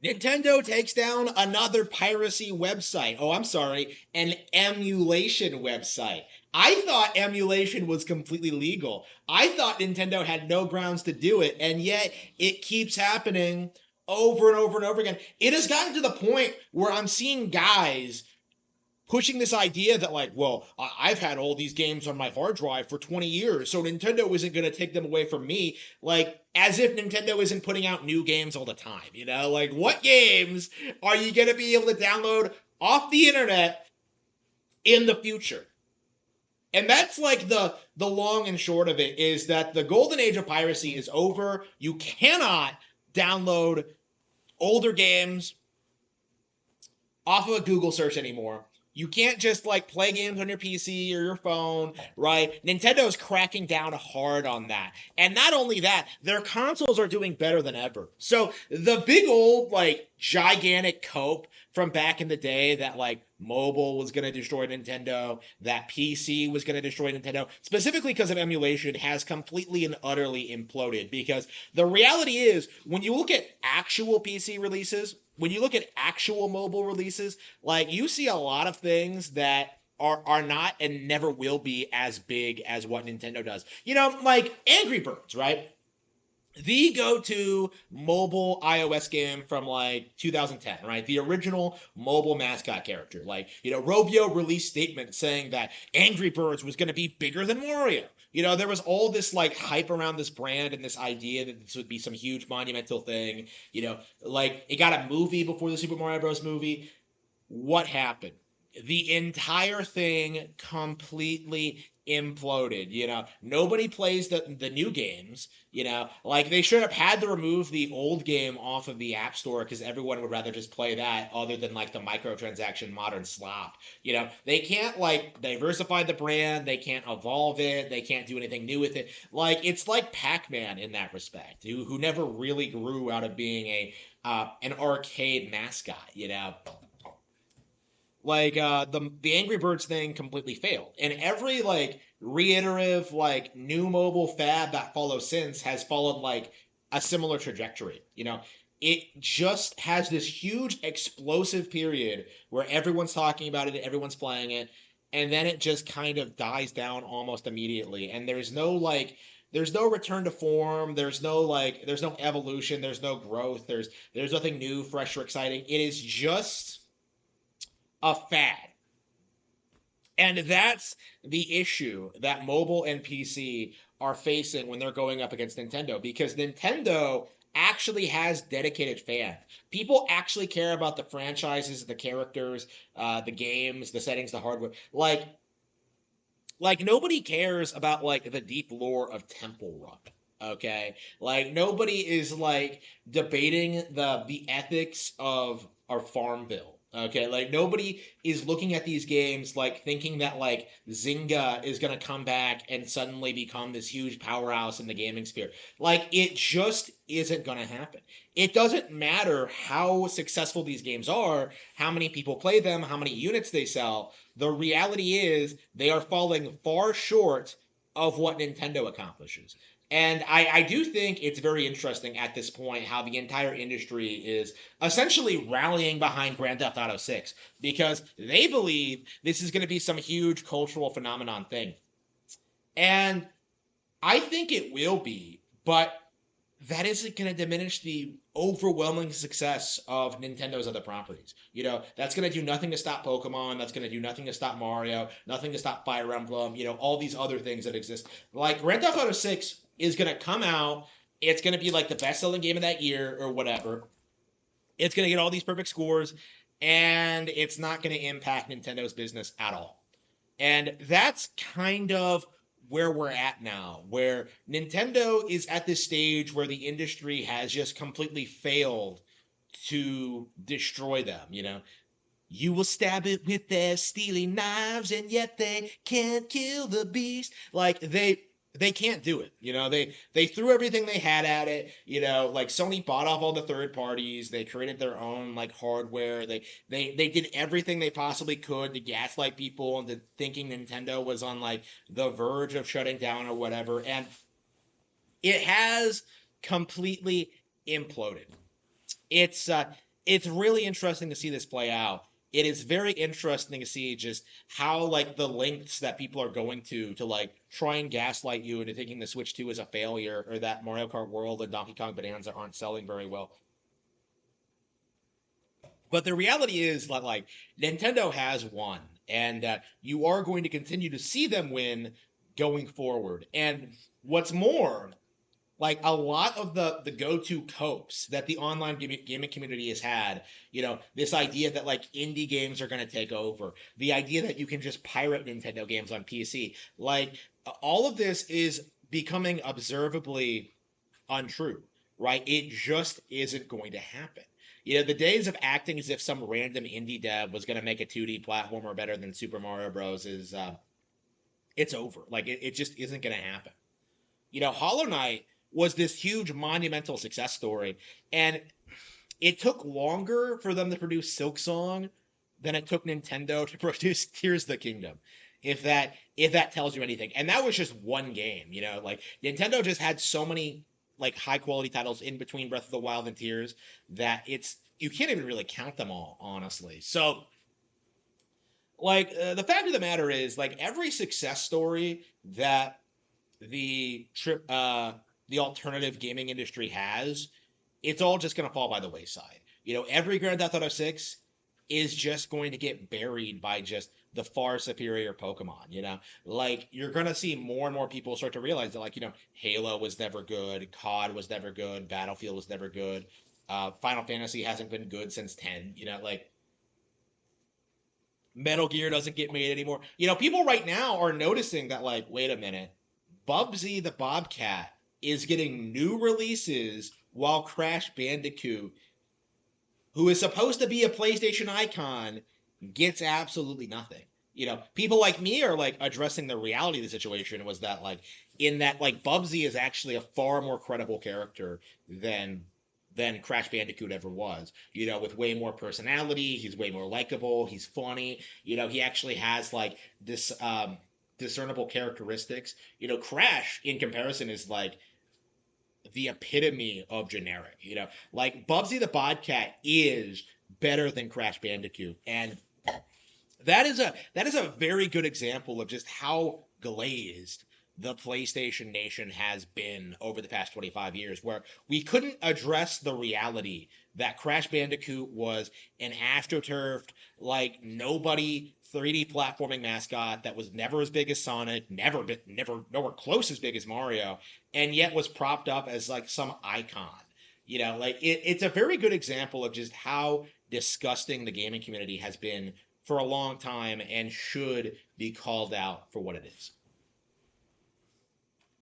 Nintendo takes down another piracy website. Oh, I'm sorry, an emulation website. I thought emulation was completely legal. I thought Nintendo had no grounds to do it, and yet it keeps happening over and over and over again. It has gotten to the point where I'm seeing guys pushing this idea that, like, well, I've had all these games on my hard drive for 20 years, so Nintendo isn't going to take them away from me. Like, as if Nintendo isn't putting out new games all the time, you know? Like, what games are you going to be able to download off the internet in the future? And that's like the long and short of it, is that the golden age of piracy is over. You cannot download older games off of a Google search anymore. You can't just like play games on your PC or your phone, right? Nintendo's cracking down hard on that. And not only that, their consoles are doing better than ever. So the big old like gigantic cope from back in the day that like mobile was going to destroy Nintendo, that PC was going to destroy Nintendo, specifically because of emulation, has completely and utterly imploded. Because the reality is, when you look at actual PC releases, when you look at actual mobile releases, like you see a lot of things that are not and never will be as big as what Nintendo does. You know, like Angry Birds, right? The go-to mobile iOS game from like 2010, right? The original mobile mascot character. Like, you know, Rovio released statements saying that Angry Birds was going to be bigger than Mario. You know, there was all this like hype around this brand and this idea that this would be some huge monumental thing. You know, like it got a movie before the Super Mario Bros. Movie. What happened? The entire thing completely imploded. You know, nobody plays the new games. You know, like they should have had to remove the old game off of the App Store because everyone would rather just play that other than like the microtransaction modern slop. You know, they can't like diversify the brand, they can't evolve it, they can't do anything new with it. Like it's like Pac-Man in that respect, who never really grew out of being a an arcade mascot. You know, like the Angry Birds thing completely failed, and every like reiterative like new mobile fad that follows since has followed like a similar trajectory. You know, it just has this huge explosive period where everyone's talking about it, everyone's playing it, and then it just kind of dies down almost immediately, and there's no return to form, there's no evolution, there's no growth, there's nothing new, fresh, or exciting. It is just a fad. And that's the issue that mobile and PC are facing when they're going up against Nintendo, because Nintendo actually has dedicated fans. People actually care about the franchises, the characters, the games, the settings, the hardware. Like nobody cares about like the deep lore of Temple Run. Okay, like nobody is like debating the ethics of our Farmville. Okay, like nobody is looking at these games like thinking that like Zynga is gonna come back and suddenly become this huge powerhouse in the gaming sphere. Like it just isn't gonna happen. It doesn't matter how successful these games are, how many people play them, how many units they sell. The reality is they are falling far short of what Nintendo accomplishes. And I do think it's very interesting at this point how the entire industry is essentially rallying behind Grand Theft Auto 6 because they believe this is going to be some huge cultural phenomenon thing. And I think it will be, but that isn't going to diminish the overwhelming success of Nintendo's other properties. You know, that's going to do nothing to stop Pokemon. That's going to do nothing to stop Mario. Nothing to stop Fire Emblem. You know, all these other things that exist. Like Grand Theft Auto 6 is going to come out. It's going to be like the best selling game of that year or whatever. It's going to get all these perfect scores. And it's not going to impact Nintendo's business at all. And that's kind of where we're at now, where Nintendo is at this stage where the industry has just completely failed to destroy them, you know. You will stab it with their steely knives, and yet they can't kill the beast. Like they can't do it. You know, they threw everything they had at it. You know, like Sony bought off all the third parties. They created their own like hardware. They did everything they possibly could to gaslight people into thinking Nintendo was on like the verge of shutting down or whatever. And it has completely imploded. It's it's really interesting to see this play out. It is very interesting to see just how like the lengths that people are going to like try and gaslight you into thinking the Switch 2 is a failure or that Mario Kart World and Donkey Kong Bonanza aren't selling very well. But the reality is that like Nintendo has won, and you are going to continue to see them win going forward. And what's more, like a lot of the go-to copes that the online gaming community has had, this idea that like indie games are going to take over, the idea that you can just pirate Nintendo games on PC, like all of this is becoming observably untrue, right? It just isn't going to happen. The days of acting as if some random indie dev was going to make a 2D platformer better than Super Mario Bros. Is it's over. Like it just isn't going to happen. Hollow Knight was this huge monumental success story, and it took longer for them to produce Silk Song than it took Nintendo to produce Tears of the Kingdom. If that tells you anything. And that was just one game, like Nintendo just had so many like high quality titles in between Breath of the Wild and Tears that it's you can't even really count them all, honestly. So like the fact of the matter is like every success story that the trip the alternative gaming industry has, it's all just going to fall by the wayside. Every Grand Theft Auto 6 is just going to get buried by just the far superior Pokemon, Like you're going to see more and more people start to realize that like, Halo was never good, COD was never good, Battlefield was never good. Final Fantasy hasn't been good since 10, like Metal Gear doesn't get made anymore. People right now are noticing that, like, wait a minute, Bubsy the Bobcat is getting new releases while Crash Bandicoot, who is supposed to be a PlayStation icon, gets absolutely nothing. People like me are like addressing the reality of the situation was that like in that like Bubsy is actually a far more credible character than Crash Bandicoot ever was. With way more personality, he's way more likable, he's funny. He actually has like this discernible characteristics. Crash in comparison is like the epitome of generic. Like Bubsy the Bobcat is better than Crash Bandicoot, and that is a very good example of just how glazed the PlayStation Nation has been over the past 25 years, where we couldn't address the reality that Crash Bandicoot was an astroturfed, like nobody 3D platforming mascot that was never as big as Sonic, never nowhere close as big as Mario, and yet was propped up as like some icon. Like it's a very good example of just how disgusting the gaming community has been for a long time and should be called out for what it is.